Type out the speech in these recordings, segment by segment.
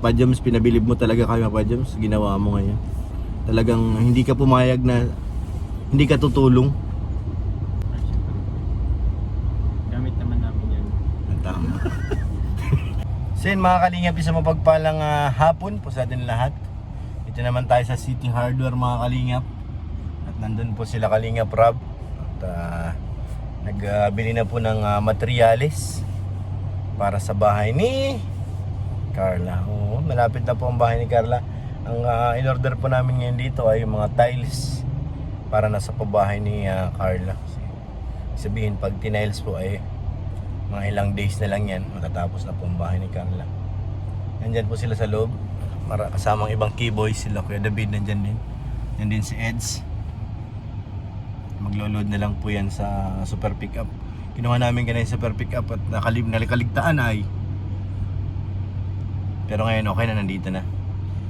Papa Joms, pinabilib mo talaga kami, Papa Joms. Ginawa mo ngayon. Talagang hindi ka pumayag na hindi ka tutulong. Gamit naman namin yan. Tama. So yun mga kalingap, isang mapagpalang hapon po sa atin lahat. Ito naman tayo sa City Hardware mga kalingap. At nandun po sila Kalingap Rob. At nagbili na po ng materyales para sa bahay ni Carla. Oo, malapit na po ang bahay ni Carla. Ang in-order po namin ngayon dito ay mga tiles para nasa pabahay ni Carla. Sabihin pag tiniles po ay mga ilang days na lang yan, matatapos na po ang bahay ni Carla. Nandyan po sila sa loob, kasamang ibang keyboys, sila Kuya David nandyan din. Nandyan si Eds. Maglo-load na lang po yan sa super pickup. Kinuha namin ganun yung super pickup at nakaligtaan ay. Pero ngayon okay na, nandito na.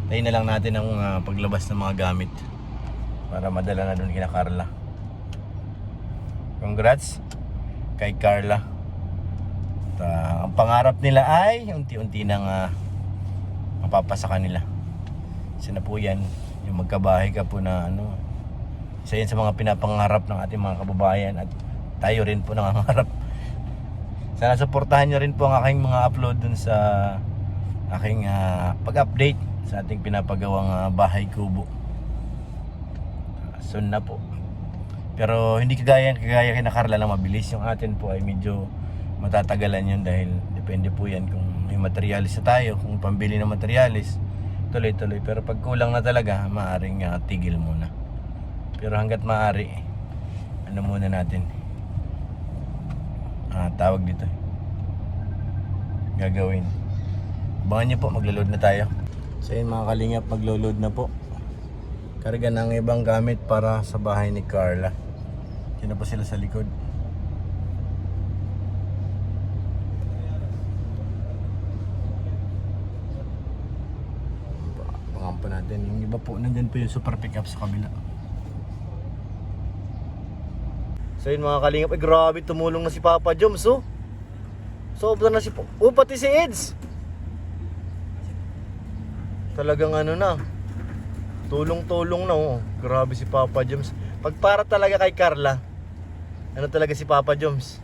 Tayo na lang natin ang paglabas ng mga gamit para madala na doon kina Carla. Congrats kay Carla. At, ang pangarap nila ay unti-unti nang mapapasa kanila. Isa na po yan, yung magkabahay ka po na ano. Isa yan sa mga pinapangarap ng ating mga kababayan at tayo rin po nangangarap. Sana suportahan nyo rin po ang aking mga upload dun sa aking pag-update sa ating pinapagawang bahay kubo. Soon na po. Pero hindi kagaya kina Carla na mabilis. Yung atin po ay medyo matatagalan yun dahil depende po yan kung may materialis na tayo. Kung pambili ng materialis, tuloy-tuloy. Pero pag kulang na talaga, maaaring tigil muna. Pero hanggat maaari, ano muna natin, tawag dito, gagawin. Abangan nyo po, maglo-load na tayo. So yun mga kalingap, maglo-load na po. Karga ng ibang gamit para sa bahay ni Carla. Diyan na po sila sa likod. Abangan pa natin. Yung iba po, nandyan po yung super pickup sa kabila. So yun mga kalingap, ay grabe, tumulong na si Papa Joms, oh. Sobra na si pati si Eds. Talagang ano na, tulong-tulong na, oh. Grabe si Papa Joms. Pag para talaga kay Carla, ano talaga si Papa Joms.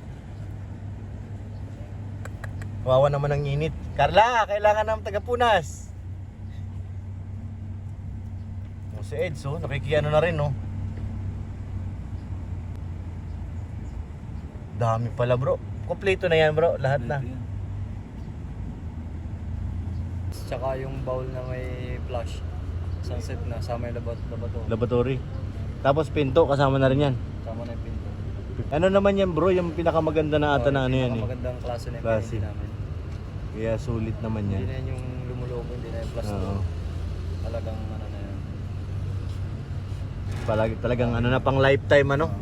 Wawa naman ang init. Carla, kailangan ng tagapunas. Oh, si Eds, oh, nakikiano na rin, oh. Dami pala bro. Kompleto na yan bro, lahat na. Tsaka yung bowl na may flush. Sunset na, sama yung Laboratory. Tapos pinto, kasama na rin yan. Sama na yung pinto. Ano naman yan bro, yung pinakamaganda na ata na ano yan eh. Magandang klase na yung Klase. pinto namin. Kaya sulit naman Hindi yan. na yan yung lumuloko, hindi na yung plastic. Oo. Talagang ano na yan. Talagang ano na, pang lifetime ano.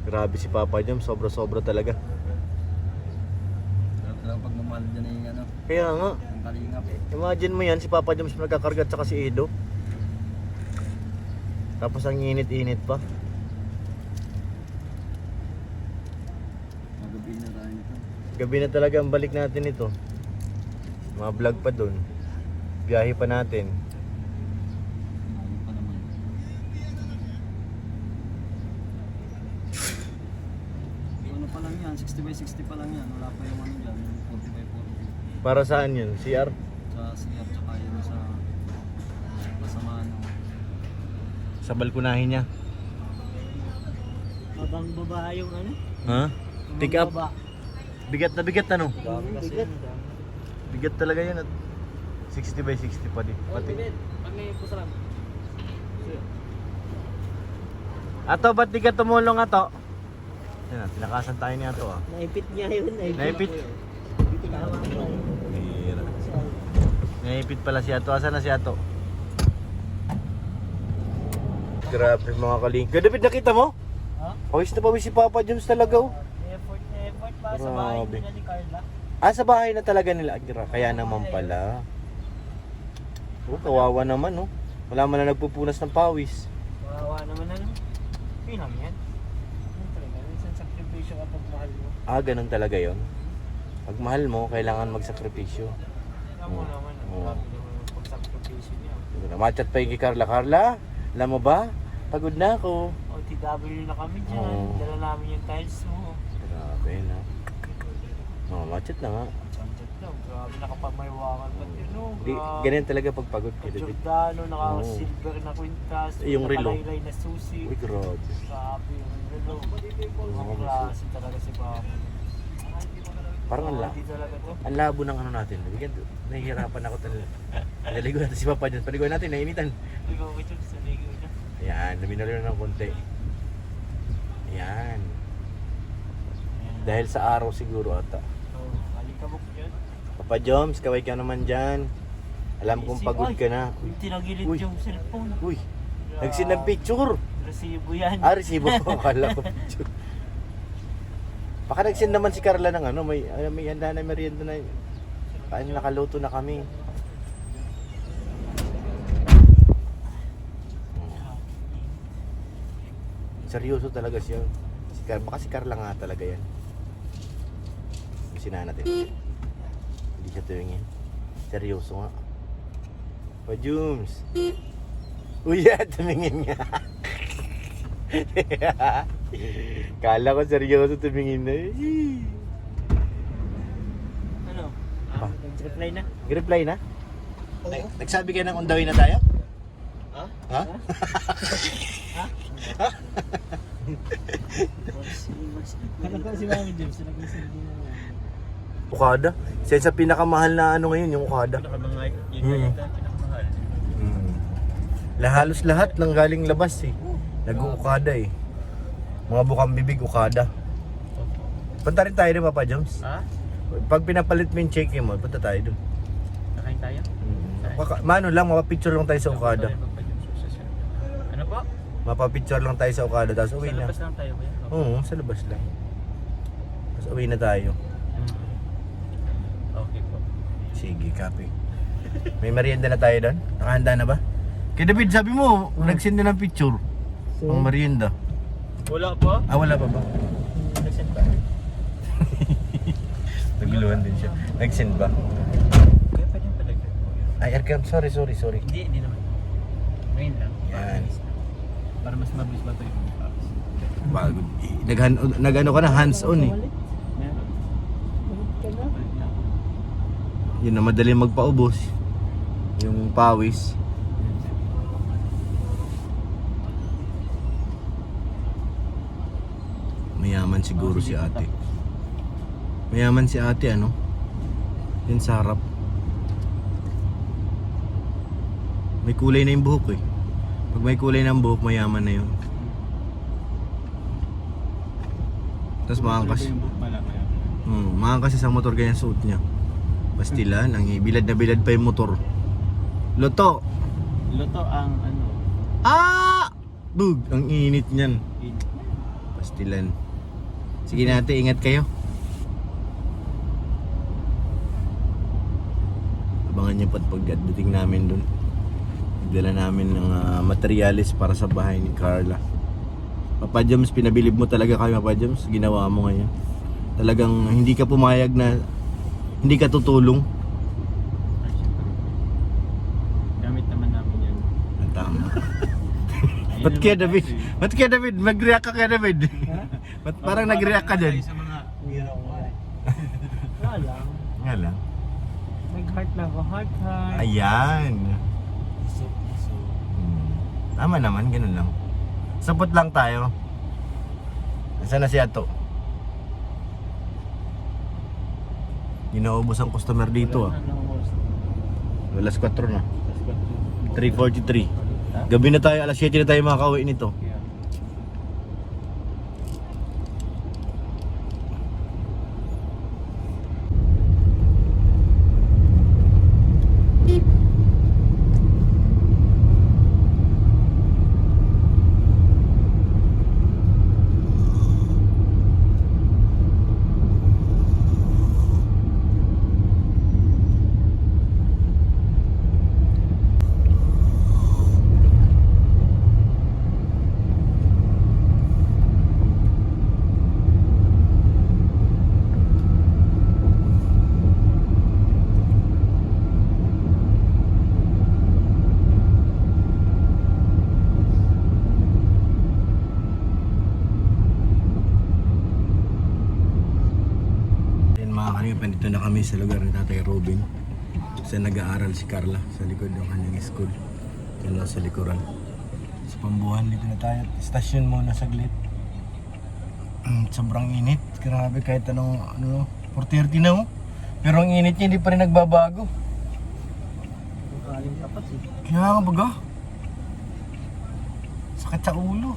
Grabe si Papa Joms, sobra-sobra talaga. Talagang pagmamahal dyan yung ano, Kaya nga, yung kalingap eh. imagine mo yan, si Papa Joms nagkakarga at saka si Edo. Tapos ang init-init pa. Magabi na tayo nito. Gabi na talaga ang balik natin ito. Mga vlog pa dun. Biyahe pa natin. Ano pa naman. Ano pa lang yan, 60x60 pa lang yan. Wala pa yung ano dyan, 40x40. Para saan yun? CR? Sa CR tsaka yun sa pasamaan. Sa balkonahin niya. Abang baba yung ano? Ha? Pick up. Bigat na bigat ano? Dami kasi Bigat. yun. Bigat talaga yun at 60x60 pa din. Pati. Pag may pusaran. Ato, ba't di ka tumulong ato? Yan, tinakasan tayo ni ato ah. Naipit niya yun. Naipit? Tama ko. Bira. Naipit pala si ato. Asan na si ato? Grabe mga kaling. Kaya David, nakita mo? Ha? Pawis na pawis si Papa Joms talaga oh. Effort pa sa bahay Grabe. nila ni Carla. Sa bahay na talaga nila. Kaya naman pala. Oh, kawawa naman oh. Wala man na nagpupunas ng pawis. Kawawa naman ano. Pinang yan. Ano talaga? Minsan sakripisyo kapag mahal mo. Ganun talaga yon. Pag mahal mo, kailangan magsakripisyo. Alam mo naman, ang Oo. grabe naman yung pag-sacrifice niya. Machat pa yung kay Carla. Carla, alam mo ba? Pagod na ako. OTW na kami dyan. Oo. Dala namin yung tiles mo. Grabe na. Machat na nga. Chat lang. Grabe, nakapamaywakan pa yun. No? Ganyan talaga pag pagod ka, David. Giordano, naka-silver na kwintas. Yung relo. Nakalaylay na susi. Uy, grabe. Grabe yung relo. Mga klase talaga si Papa. Parang ang Hindi talaga to. Ang labo ng ano natin. Bigyan, nahihirapan ako talaga. Naligo natin si Papa dyan. Paliguan natin, nainitan. Hindi ko ito sa ligo niya. Ayan, luminalo na ng konti. Ayan. Dahil sa araw siguro ata. Oo, alikabok yun. Papa Joms, kaway ka naman dyan. Alam kong pagod ka na. Yung tinagilid Uy. yung cellphone. Uy, nagsin ng picture. Resibo yan. Ah, resibo ko. Akala ko picture. Baka nagsin naman si Carla ng ano, may handa na merienda na. Kain nakaluto na kami. Seryoso talaga siya. Baka si Carla nga talaga yan. Sinahan natin. Hindi siya tuwingin. Seryoso nga. Pajums. Uy, tumingin nga. Kala ko seryoso tumingin na. Ano? Ah. Nag-reply na? Nag-reply na? Nagsabi kayo ng undawin na tayo? Ha? Ha? Ano ba si Mami James? Nag-send mo. Okada? Siya sa pinakamahal na ano ngayon, yung Okada. Pinakamahal. Pinakamahal. Halos lahat ng galing labas eh. Nag-Okada eh. Mga bukang bibig Okada. Punta rin tayo doon, Papa Jones. Ha? Pag pinapalit mo yung check mo, punta tayo doon. Nakain tayo? Mano lang, mapapicture lang tayo sa Okada. Ano po? Mapapicture lang tayo sa Okada, tapos uwi Sa na. labas lang tayo ba yan? Oo, sa labas lang. Tapos uwi na tayo. Okay po. Sige, copy. May merienda na tayo doon? Nakahanda na ba? Kay David, sabi mo, nag-send na ng picture. Ang merienda. Wala po? Ah, wala pa ba? Nag-send ba? Naguluhan din siya. Nag-send ba? Kaya pa din talaga. Ay, Arkam, sorry. Hindi naman. Ngayon lang. Yan. Para mas mabilis ba ito yung pagkakas? Bago. Nag-ano ka na, hands-on eh. Meron. Yun na madali magpaubos. Yung pawis. Mayaman siguro si ate. Mayaman si ate ano? Yun sa harap. May kulay na yung buhok eh. Pag may kulay ng buhok, mayaman na yun. Tapos maangkas. Maangkas sa motor kaya suot niya. Pastilan, ang bilad na bilad pa yung motor. Loto! Luto ang ano? Ah! Bug! Ang init niyan. Pastilan. Sige natin, ingat kayo. Abangan niyo pat pagdating namin dun. Nagdala namin ng materialis para sa bahay ni Carla. Papa James, pinabilib mo talaga kami, Papa James. Ginawa mo ngayon. Talagang hindi ka pumayag na hindi ka tutulong. Gamit naman namin yan. Tama. Ba't kaya David? Ba't kaya David? Mag-react ka kaya David? Ba't parang nag-react ka dyan? Sa mga hero ko eh. Wala lang. Nga lang. Nag-heart lang ako. Heart. Ayan. Tama naman, ganun lang. Sapot lang tayo. Nasaan na si Ato? Inaubos ang customer dito ah. Alas 4 na. 3:43. Gabi na tayo, alas 7 na tayo makakauwi nito. Nandito na kami sa lugar ni Tatay Robin. Kasi nag-aaral si Carla sa likod ng kanyang school. Yan lang sa likuran. Sa Pambuhan, dito na tayo. Stasyon muna saglit. Sobrang init. Grabe kahit anong 4:30 na oh. Pero ang init niya hindi pa rin nagbabago. Kaling tapat eh. Kaya nga baga. Sakit sa ulo.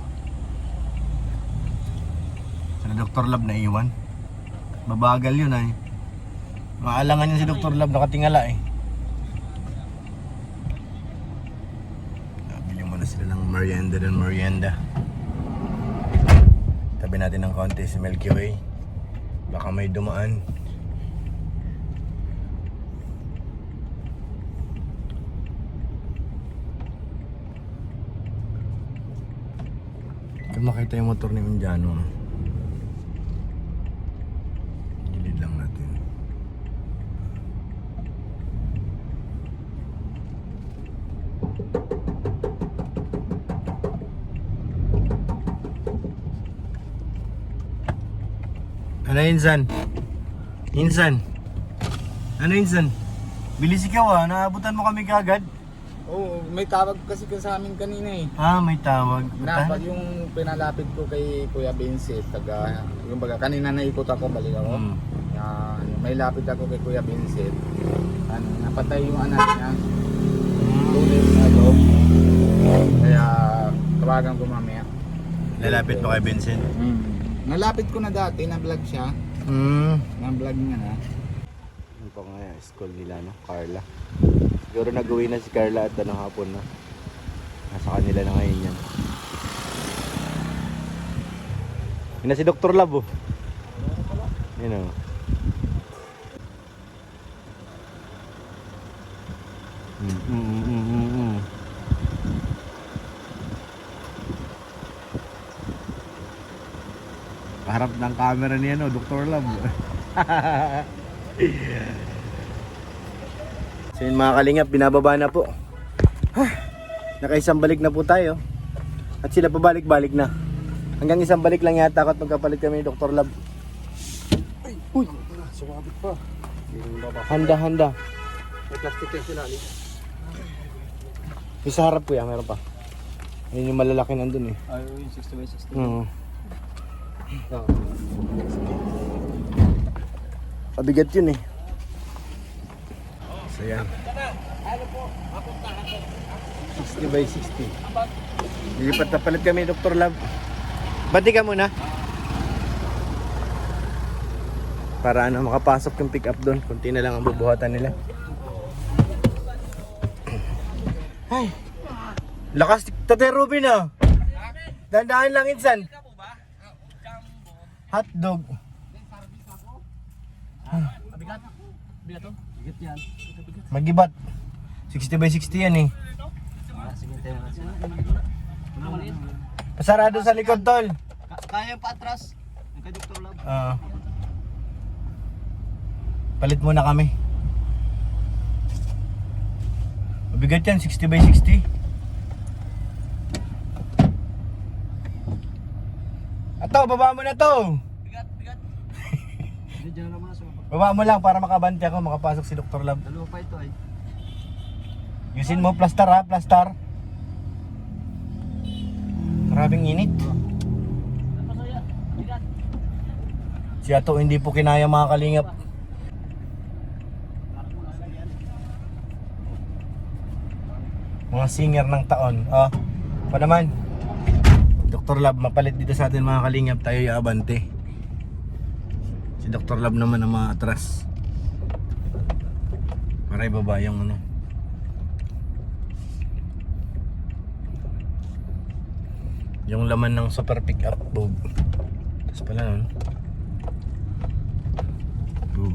Sa Dr. Lab na iwan. Mabagal yun ay. Maalangan yun si Dr. Lab, nakatingala eh. Nabili muna sila ng merienda. Tabi natin ng konti si Milky Way. Baka may dumaan. Ito makita yung motor ni Unjano. Gilid lang natin. Ano Insan? Insan? Ano Insan? Bilis ikaw ah, naabutan mo kami kagad. Oo, may tawag kasi sa amin kanina eh. Ah, may tawag. Napag yung pinalapit ko kay Kuya Vincent, yung baga kanina naikot ako, balik ako. May lapit ako kay Kuya Vincent. Napatay yung anak niya. Tuloy na loob. Kaya tawagan ko mamaya. Lalapit mo kay Vincent. Nalapit ko na dati, na-vlog siya. Na-vlog niya na. Ano pa nga yung school nila, no? Carla. Siguro nag-uwi na si Carla at hapon na. Nasa kanila na ngayon yan. Yun na si Dr. Lab oh. Yun o. Harap ng camera niya no, Dr. Lab. So yun mga kalingap, binababa na po. Nakaisang balik na po tayo. At sila pabalik-balik na. Hanggang isang balik lang yata ako at magkapalit kami ni Dr. Lab. Uy! Sumabit pa. Handa. May plastic yan sila. Yung sa harap kuya, meron pa. Yun yung malalaki nandun eh. Ay, yung 60x60. Oo. Pabigat yun eh. So yan. 60 by 60. Lilipat na palit kami Dr. Lab. Bati ka muna. Para makapasok yung pick up doon. Kunti na lang ang bubuhatan nila. Ay. Lakas Tatay Ruben ah. Dandahan lang Insan. Hotdog. Bigat? Bigat to? Bigat yan. Magibat. 60 by 60 yan eh. Sige, tayo na sila. Pasarado sa likod tol. Kaya pa atras. Ang kay Dr. Lab. Palit muna kami. Mabigat yan, 60 by 60. Ato, baba mo na to. Bigat. Hindi dyan naman sa baba. Baba mo lang para makabante ako, makapasok si Dr. Lab. Dalawa pa ito ay. Yusin mo, plaster ha, plaster. Maraming init. Si Ato hindi po kinaya mga kalingap. Mga singer ng taon. Pa naman. Dr. Lab, mapalit dito sa atin mga kalingap. Tayo yaabante. Si Dr. Lab naman ang mga atras. Para ibaba yung yung laman ng super pick up bog. Tapos pala nun bog.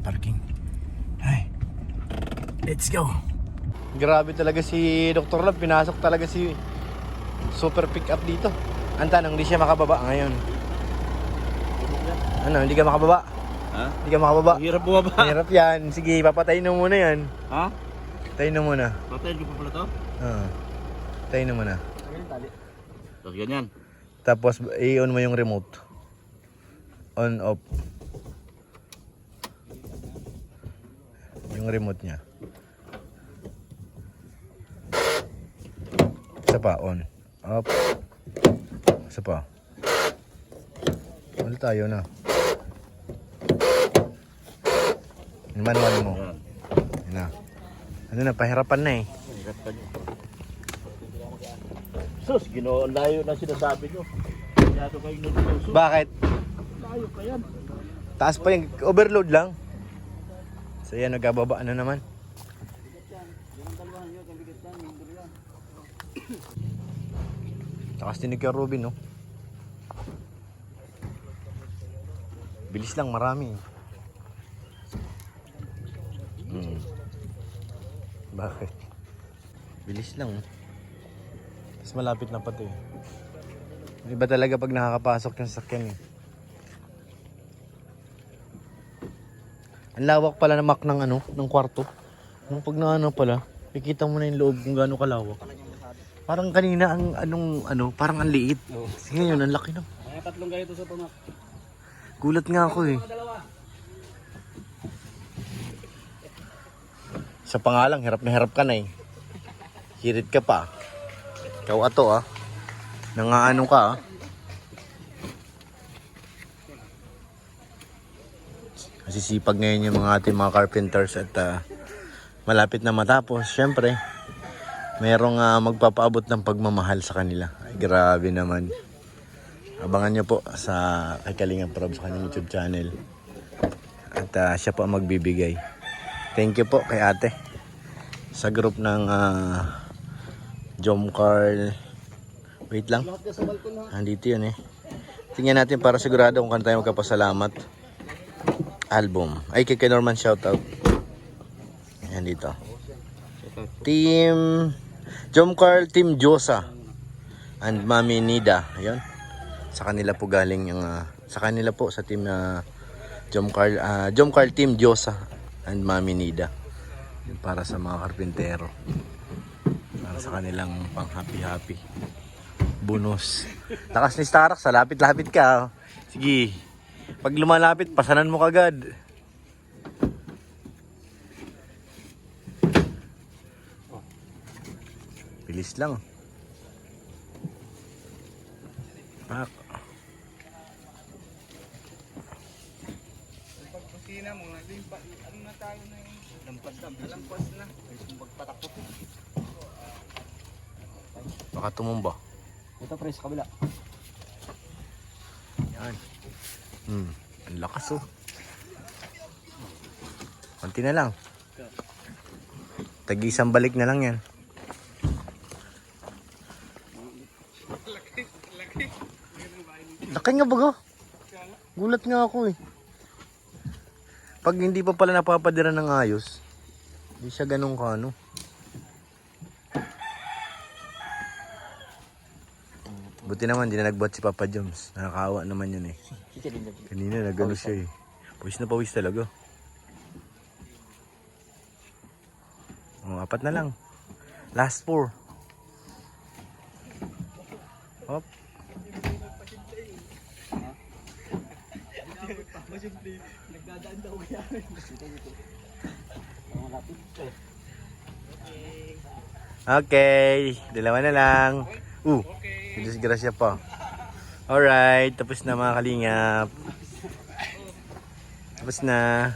Parking. Ay. Let's go. Grabe talaga si Dr. Love. Pinasok talaga si super pick up dito. Ang tanong, hindi siya makababa ngayon. Ano, hindi ka makababa? Ha? Hindi ka makababa? Hirap bumaba. Hirap yan. Sige, papatayin mo muna yan. Ha? Patayin mo muna. Patayin ko pa pala to? Patayin mo muna. Tapos ganyan. Tapos, i-on mo yung remote. On, off. Yung remote niya. Isa pa, on. Off. Isa pa. Wala tayo na. Manual mo. Yan. Yan na. Ano na, pahirapan na eh. Hirap pa niyo. Sus, layo na sinasabi nyo. Masyado kayong nagsuso. Bakit? Layo pa yan. Taas pa yung overload lang. So yan, nagkababa na naman. Takas tinig ka Robin, no? Bilis lang, marami. Bakit? Bilis lang. Mas malapit na pati. Iba talaga pag nakakapasok yung sakyan eh. Ang lawak pala ng ng ano, ng kwarto. Nung pag na ano pala, nakikita mo na yung loob kung gaano kalawak. Parang kanina parang ang liit. Sige yun, ang laki na. Kaya tatlong ganito sa tumak. Gulat nga ako eh. Sa pangalang, hirap na hirap ka na eh. Hirit ka pa. Ikaw ato ah. Nangaano ka ah. Masisipag ngayon yung mga ating mga carpenters at malapit na matapos. Siyempre, mayroong magpapaabot ng pagmamahal sa kanila. Ay, grabe naman. Abangan nyo po sa kay Kalingap Rob sa kanyang YouTube channel. At siya po ang magbibigay. Thank you po kay ate. Sa group ng Jomcar. Wait lang. Andito yun eh. Tingnan natin para sigurado kung kano tayo magkapasalamat. Album. Ay, kay Norman shoutout. Ayan dito. Team Jomcar, Team Josa and Mami Nida. Ayun. Sa kanila po galing yung sa kanila po sa team Jomcar Team Josa and Mami Nida. Yung para sa mga karpintero. Para sa kanilang pang happy bonus. Lakas ni Starax, sa lapit-lapit ka. Sige. Pag lumalapit, pasanan mo kagad. Bilis lang. Pak. Pagkusina mo, ano na tayo na yun? Lampas na. Pagpatakot. Baka tumumba. Ito pre, sa kabila. Yan. Ang lakas oh. Konti na lang. Tag-isang balik na lang yan. Laki nga baga. Gulat nga ako eh. Pag hindi pa pala napapadira ng ayos, hindi siya ganun ka ano. Buti naman, di na nagbuhat si Papa Joms. Nakakaawa naman yun eh. Kanina nagano siya eh. Pawis na pawis talaga. Oh, 4 na lang. Last 4. Hop. Nagdadaan daw yan. Okay, dalawa na lang. Disgrasya pa. Alright, tapos na mga kalingap. Tapos na.